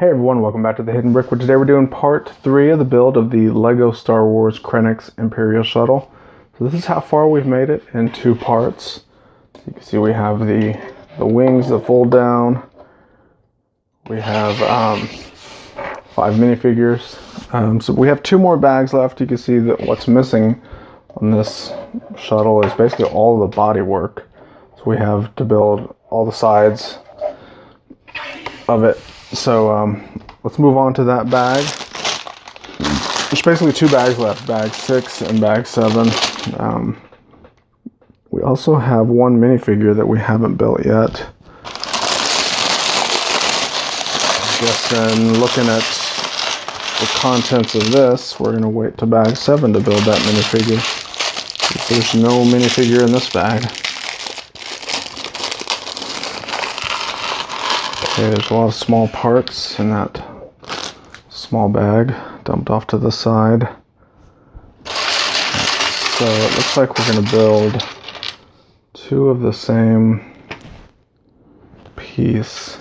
Hey everyone, welcome back to the Hidden Brick, where today we're doing part 3 of the build of the LEGO Star Wars Krennic's Imperial Shuttle. So this is how far we've made it in 2 parts. So you can see we have the wings that fold down. We have 5 minifigures. So we have 2 more bags left. You can see that what's missing on this shuttle is basically all of the body work. So we have to build all the sides of it. So let's move on to that bag. There's basically 2 bags left, bag 6 and bag 7. We also have 1 minifigure that we haven't built yet. I guess then looking at the contents of this, we're going to wait to bag 7 to build that minifigure. There's no minifigure in this bag. Okay, there's a lot of small parts in that small bag dumped off to the side. So it looks like we're going to build 2 of the same piece.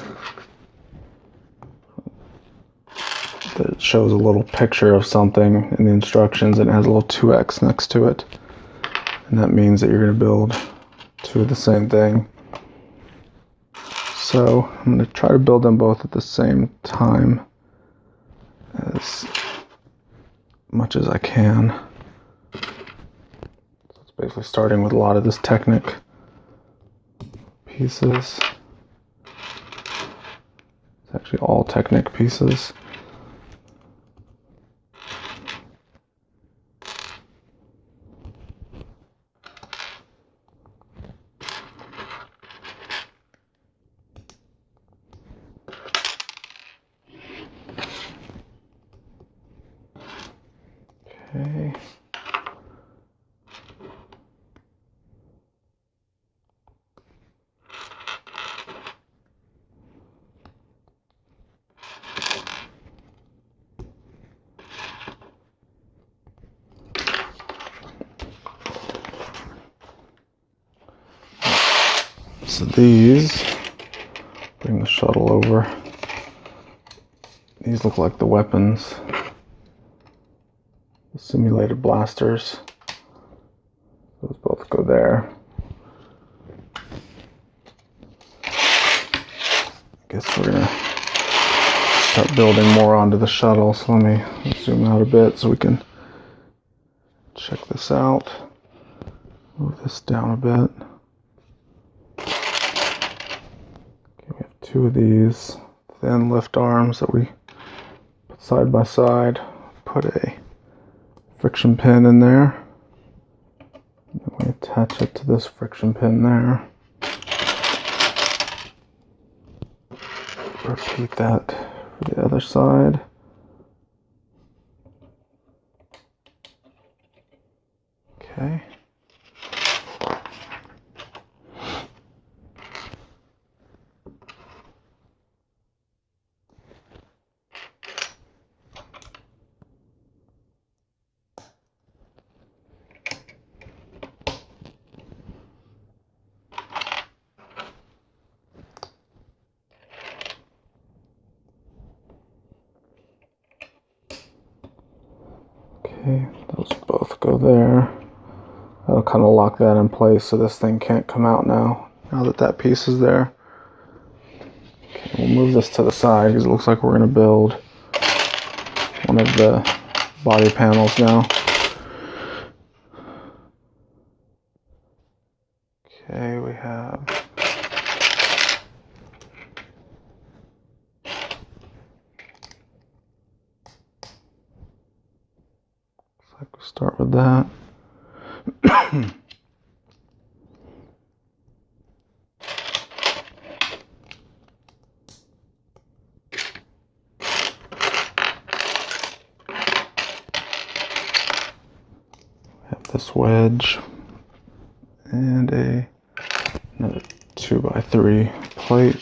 That shows a little picture of something in the instructions, and it has a little 2X next to it. And that means that you're going to build 2 of the same thing. So I'm going to try to build them both at the same time as much as I can. So it's basically starting with a lot of this Technic pieces. It's actually all Technic pieces. Okay. So these, bring the shuttle over. These look like the weapons. The simulated blasters. Those both go there. I guess we're gonna start building more onto the shuttle. So let me zoom out a bit so we can check this out. Move this down a bit. Okay, we have 2 of these thin lift arms that we put side by side. Put a friction pin in there. And then we attach it to this friction pin there. Repeat that for the other side. Okay. Okay, those both go there. That'll kind of lock that in place so this thing can't come out now that that piece is there. Okay, we'll move this to the side because it looks like we're going to build one of the body panels now. Okay, we have we'll start with that. Have this wedge and another 2x3 plate.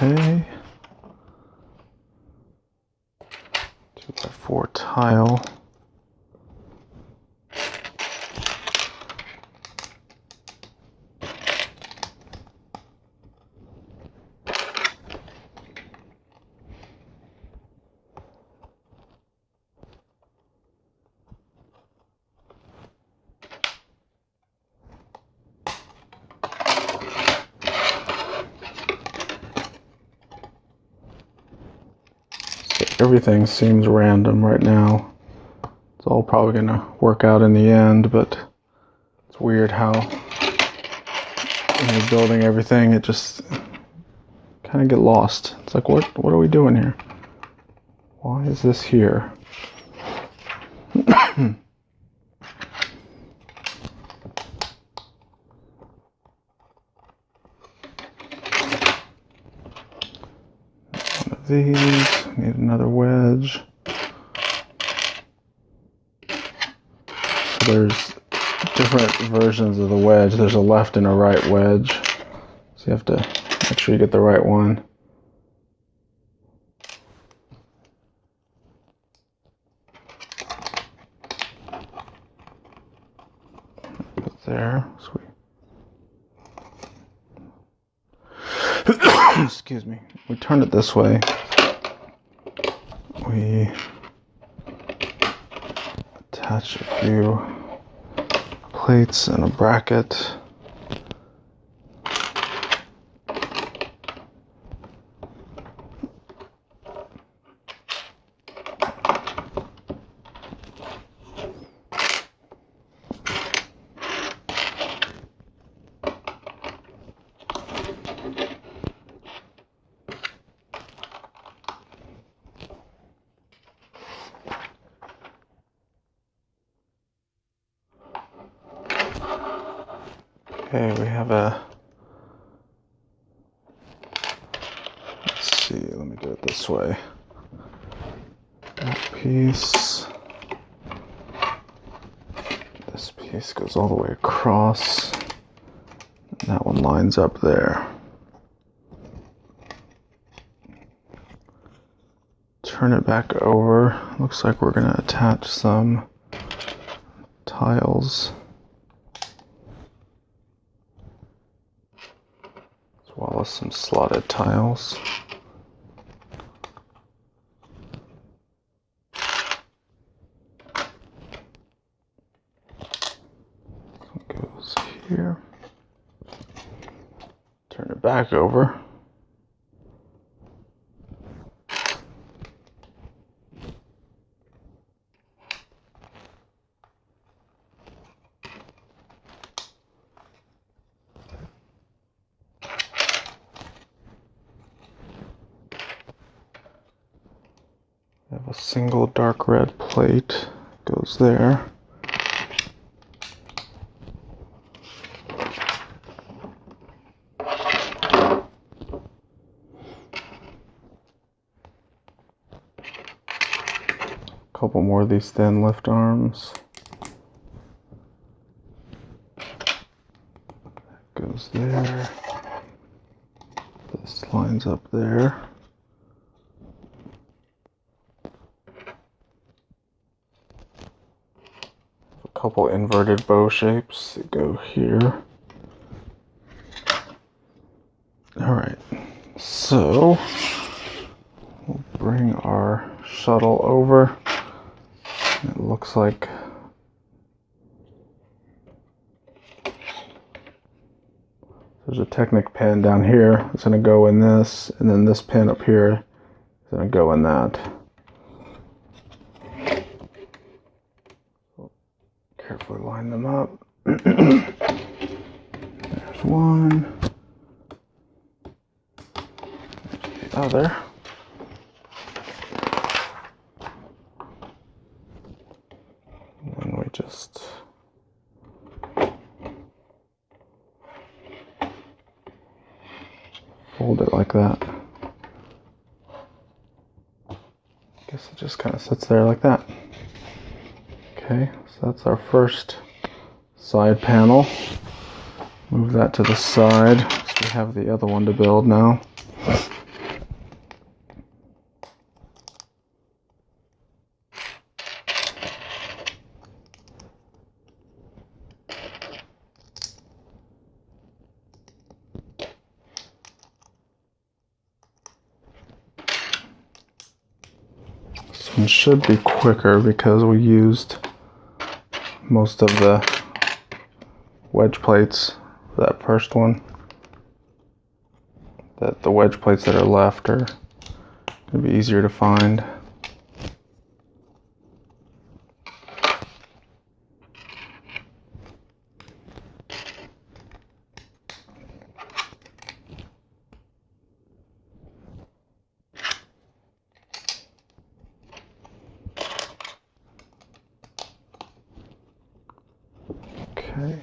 Okay. 2x4 tile. Everything seems random right now. It's all probably going to work out in the end, but it's weird how when you're building everything, it just kind of get lost. It's like, what are we doing here? Why is this here? One of these, need another wedge. So there's different versions of the wedge. There's a left and a right wedge. So you have to make sure you get the right one. Put there. Sweet. Excuse me. We turn it this way. We attach a few plates and a bracket. Okay, we have let's see, let me do it this way. That piece, this piece goes all the way across, and that one lines up there. Turn it back over. Looks like we're going to attach some tiles. As well as some slotted tiles. So it goes here. Turn it back over. I have a single dark red plate, goes there. A couple more of these thin lift arms. That goes there. This lines up there. Couple inverted bow shapes that go here. Alright, so we'll bring our shuttle over. It looks like there's a Technic pin down here. It's going to go in this, and then this pin up here is going to go in that. Carefully line them up. There's one. There's the other. And then we just fold it like that. I guess it just kind of sits there like that. Okay, so that's our first side panel. Move that to the side, so we have the other one to build now. one should be quicker because we used most of the wedge plates for that first one. The wedge plates that are left are going to be easier to find. Okay.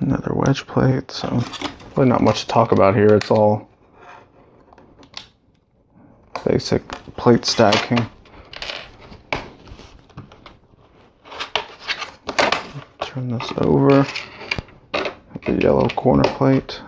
Another wedge plate, so really not much to talk about here. It's all basic plate stacking. Turn this over, the yellow corner plate.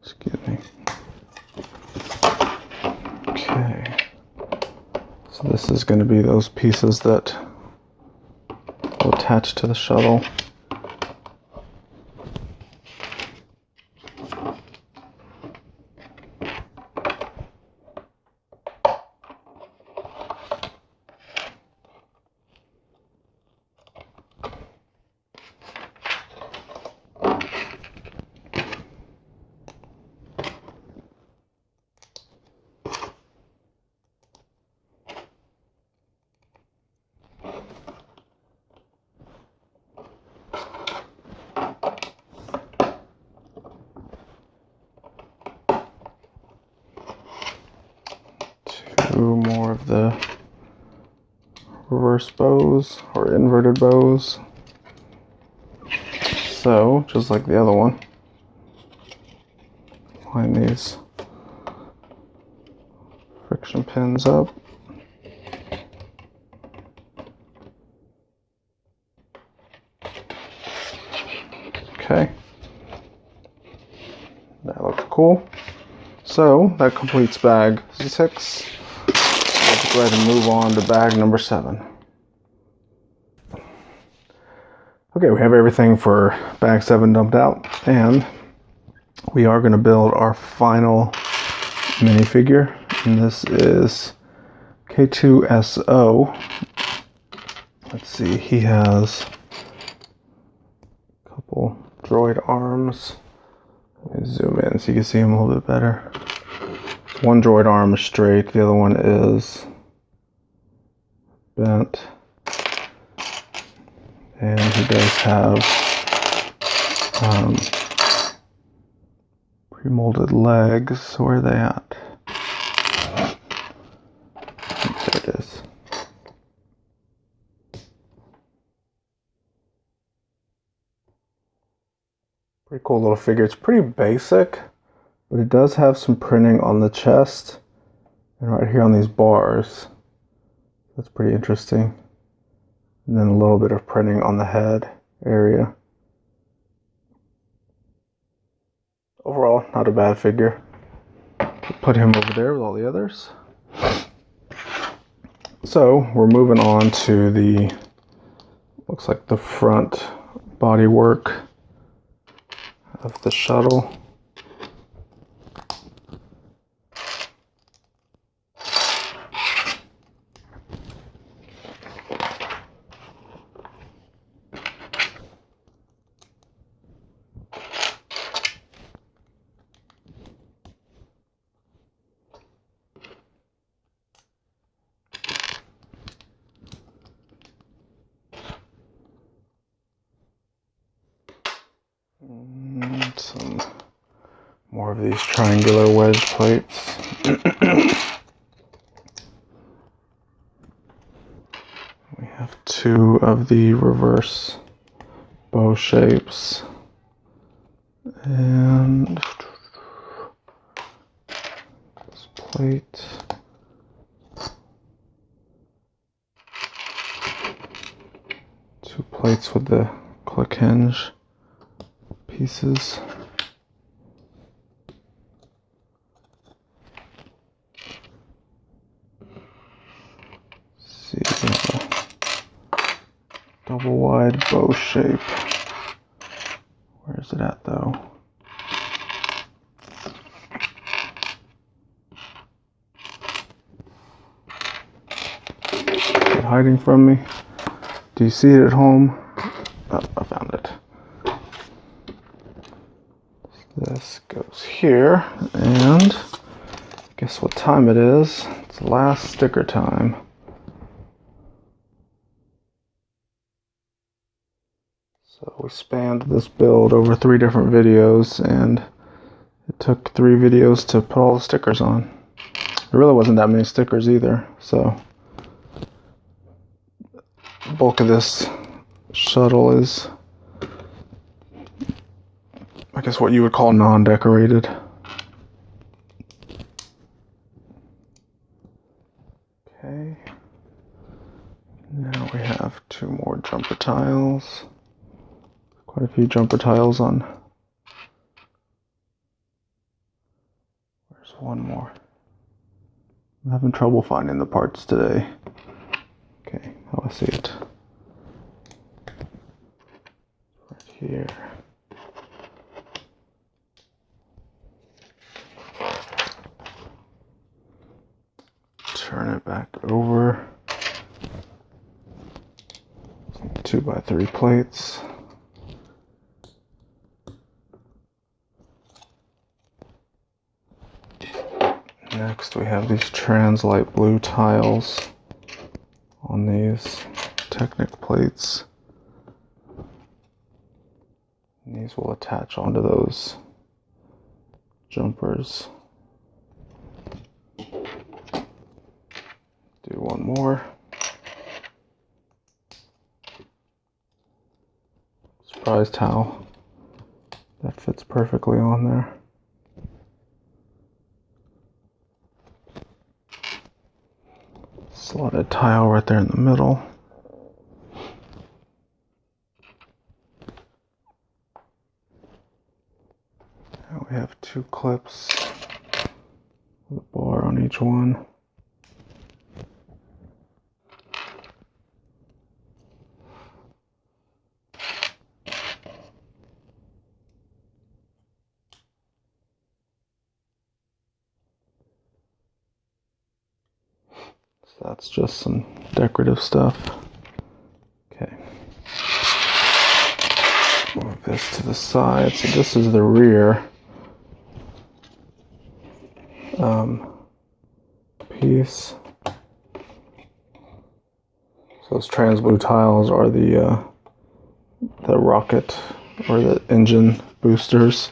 Excuse me. Okay. So this is going to be those pieces that will attach to the shuttle. Two more of the reverse bows or inverted bows. So, just like the other one, line these friction pins up. Okay, that looks cool. So that completes bag 6. Let's go ahead and move on to bag number 7. Okay, we have everything for bag 7 dumped out, and we are going to build our final minifigure, and this is K2SO. Let's see, he has a couple droid arms. Let me zoom in so you can see him a little bit better. One droid arm is straight, the other one is bent. And he does have pre-molded legs. Where are they at? There it is. Pretty cool little figure. It's pretty basic, but it does have some printing on the chest and right here on these bars. That's pretty interesting. And then a little bit of printing on the head area. Overall, not a bad figure. Put him over there with all the others. So we're moving on to the, looks like the front bodywork of the shuttle. And some more of these triangular wedge plates. We have two of the reverse bow shapes. And this plate. Two plates with the click hinge pieces. See, we have a double wide bow shape. Where is it at though? Is it hiding from me? Do you see it at home? Oh, I found it. This goes here, and guess what time it is? It's last sticker time. So we spanned this build over 3 different videos, and it took 3 videos to put all the stickers on. There really wasn't that many stickers either, so the bulk of this shuttle is, I guess, what you would call non-decorated. Okay. Now we have 2 more jumper tiles. Quite a few jumper tiles on. There's one more. I'm having trouble finding the parts today. Okay, how do I see it? Right here. Turn it back over. 2x3 plates. Next we have these trans-light blue tiles on these Krennic plates. And these will attach onto those jumpers. Do one more. Surprised how that fits perfectly on there. Slotted tile right there in the middle. Now we have 2 clips with a bar on each one. So that's just some decorative stuff. Okay. Move this to the side. So this is the rear piece. So those trans blue tiles are the rocket or the engine boosters.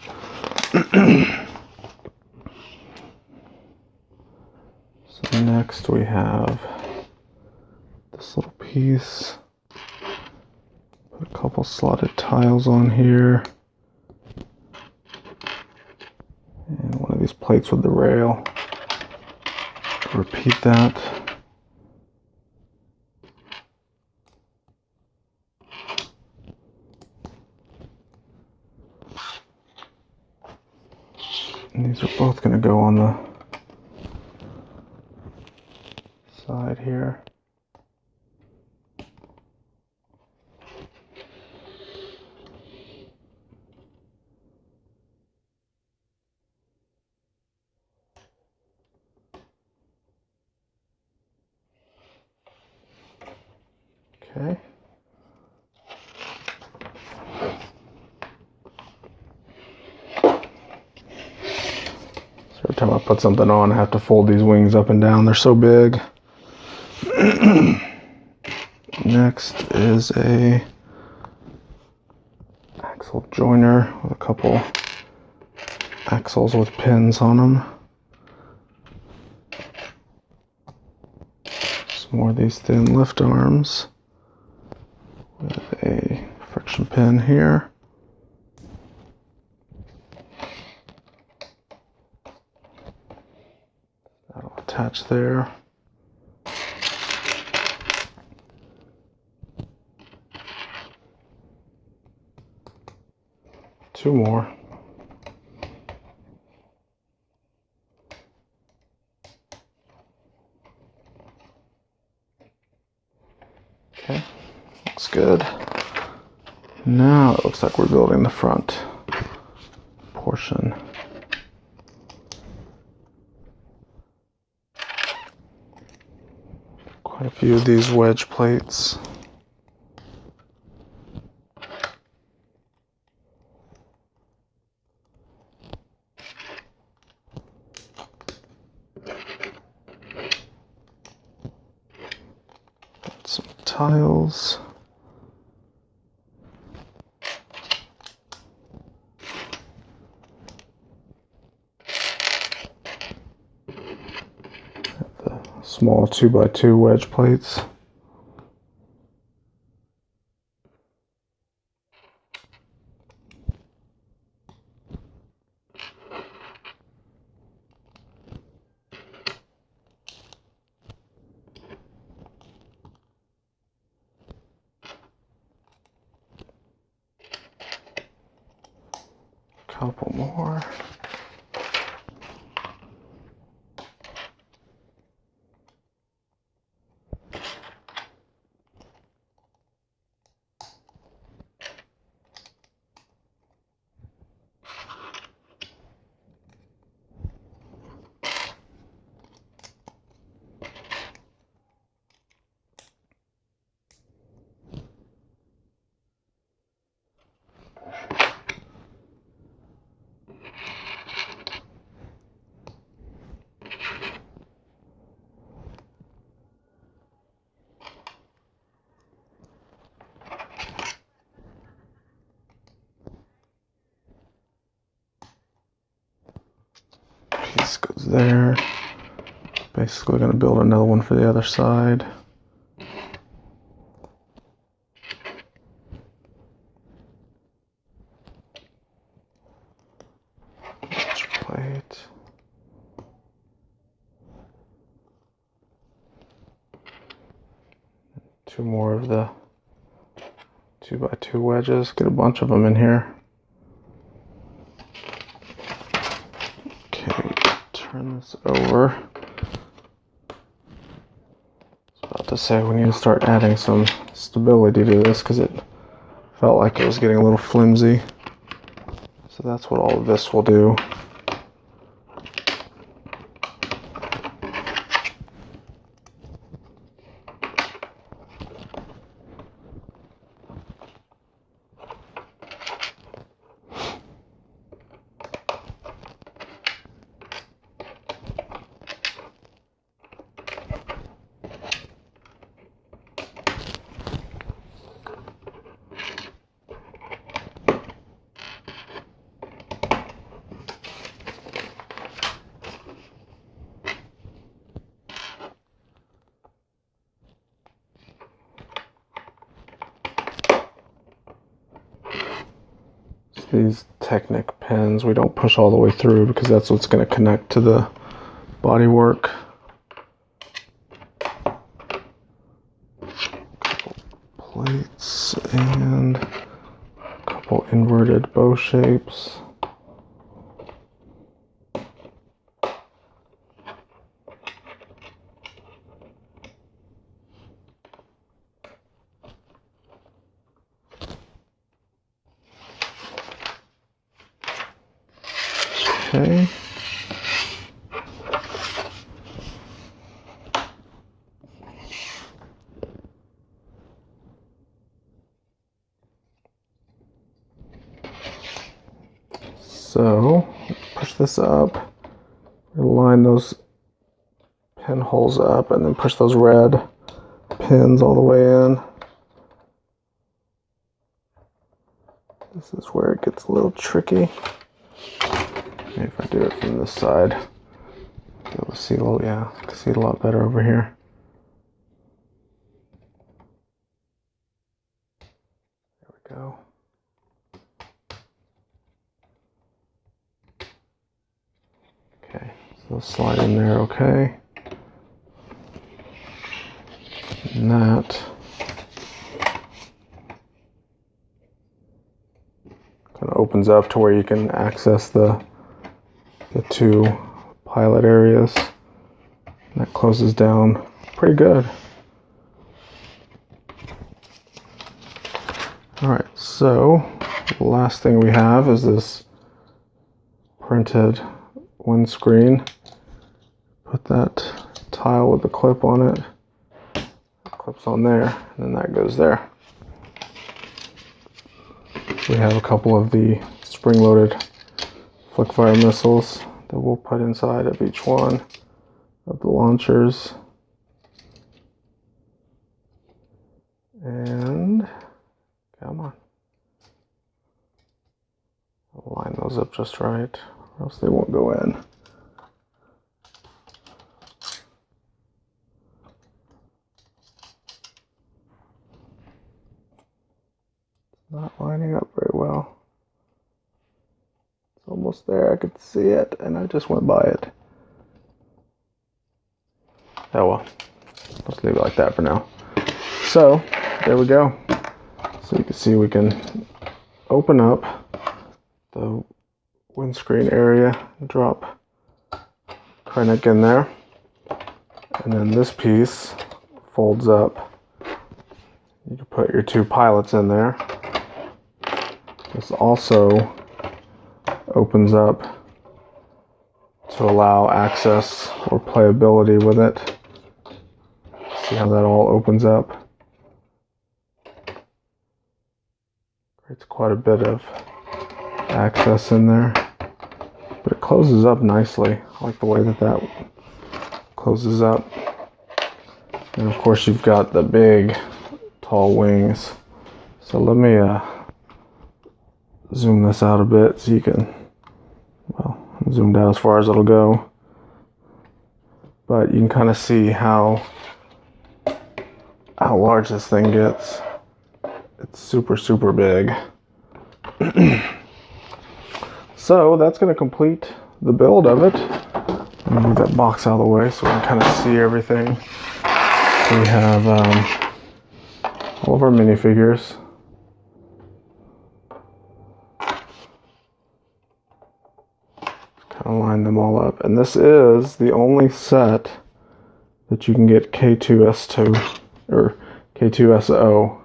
So next we have this little piece. Put a couple slotted tiles on here. And one of these plates with the rail. Repeat that. And these are both going to go on the side here. Okay. So every time I put something on, I have to fold these wings up and down. They're so big. Next is a axle joiner with a couple axles with pins on them. Some more of these thin lift arms with a friction pin here. That'll attach there. Two more. Okay, looks good. Now it looks like we're building the front portion. Quite a few of these wedge plates. Got some tiles. Small 2x2 wedge plates. Couple more. Piece goes there. Basically going to build another one for the other side. Wedge plate. Two more of the 2x2 wedges. Get a bunch of them in here. Turn this over. I was about to say we need to start adding some stability to this because it felt like it was getting a little flimsy. So that's what all of this will do. These Technic pins we don't push all the way through because that's what's going to connect to the bodywork. Couple plates and a couple inverted bow shapes. Okay. So, push this up, line those pinholes up, and then push those red pins all the way in. This is where it gets a little tricky. Maybe if I do it from this side, I'll be able to see a little, yeah, I can see it a lot better over here. There we go. Okay, so slide in there, okay. And that kind of opens up to where you can access the two pilot areas. And that closes down pretty good. Alright, so the last thing we have is this printed windscreen. Put that tile with the clip on it. Clips on there, and then that goes there. We have a couple of the spring-loaded flick-fire missiles that we'll put inside of each one of the launchers. And come on. I'll line those up just right, or else they won't go in. Not lining up very well. It's almost there. I could see it, and I just went by it. Oh well. Let's leave it like that for now. So, there we go. So you can see we can open up the windscreen area, drop Krennic in there, and then this piece folds up. You can put your two pilots in there. This also opens up to allow access or playability with it. See how that all opens up? Creates quite a bit of access in there, but it closes up nicely. I like the way that that closes up. And of course you've got the big tall wings. So let me zoom this out a bit so you can, well, I'm zoomed out as far as it'll go, but you can kind of see how large this thing gets. It's super, super big. So that's going to complete the build of it. I'm gonna move that box out of the way so we can kind of see everything. So we have all of our minifigures. Kind of line them all up. And this is the only set that you can get K2S2 or K2SO.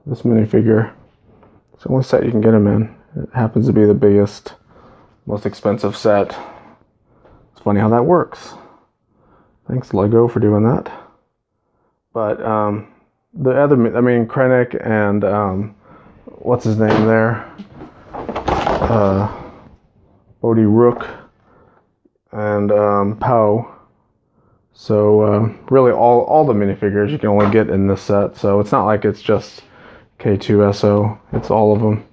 This minifigure. It's the only set you can get them in. It happens to be the biggest, most expensive set. It's funny how that works. Thanks Lego for doing that. But the other, I mean, Krennic and what's his name there? Bodhi Rook and Poe. So really all the minifigures you can only get in this set. So it's not like it's just K2SO. It's all of them.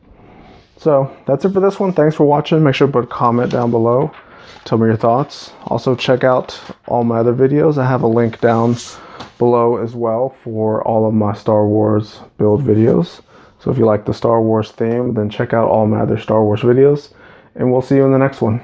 So that's it for this one. Thanks for watching. Make sure to put a comment down below. Tell me your thoughts. Also check out all my other videos. I have a link down below as well for all of my Star Wars build videos. So if you like the Star Wars theme, then check out all my other Star Wars videos. And we'll see you in the next one.